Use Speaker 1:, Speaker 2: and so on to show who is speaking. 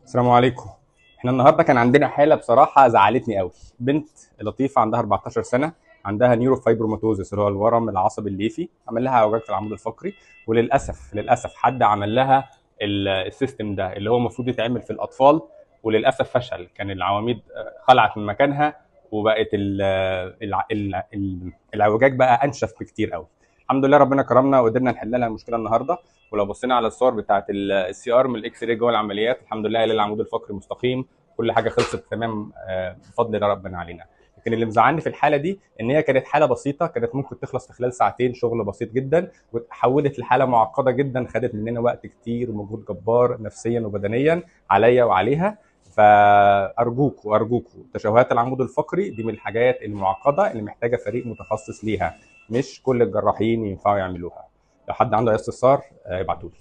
Speaker 1: السلام عليكم. احنا النهارده كان عندنا حاله بصراحه زعلتني قوي. بنت لطيفه عندها 14 سنه، عندها نيوروفايبروماتوزس اللي هو الورم العصبي الليفي، عمل لها اعوجاج في العمود الفقري. وللاسف حد عمل لها السيستم ده اللي هو المفروض يتعمل في الاطفال، وللاسف فشل. كان العواميد خلعت من مكانها، وبقت الاعوجاج بقى انشف بكتير قوي. الحمد لله ربنا كرمنا وقدرنا نحل لها المشكله النهارده. ولو بصينا على الصور بتاعه السي ار من الاكس راي جوه العمليات، الحمد لله العمود الفقري مستقيم، كل حاجه خلصت تمام بفضل ربنا علينا. لكن اللي مزعلني في الحاله دي ان هي كانت حاله بسيطه، كانت ممكن تخلص في خلال ساعتين، شغل بسيط جدا، وتحولت لحاله معقده جدا، خدت مننا وقت كتير ومجهود جبار نفسيا وبدنيا عليا وعليها. فارجوكوا تشوهات العمود الفقري دي من الحاجات المعقده اللي محتاجه فريق متخصص ليها، مش كل الجراحين ينفعوا يعملوها. لو حد عنده اي استفسار ابعتولي.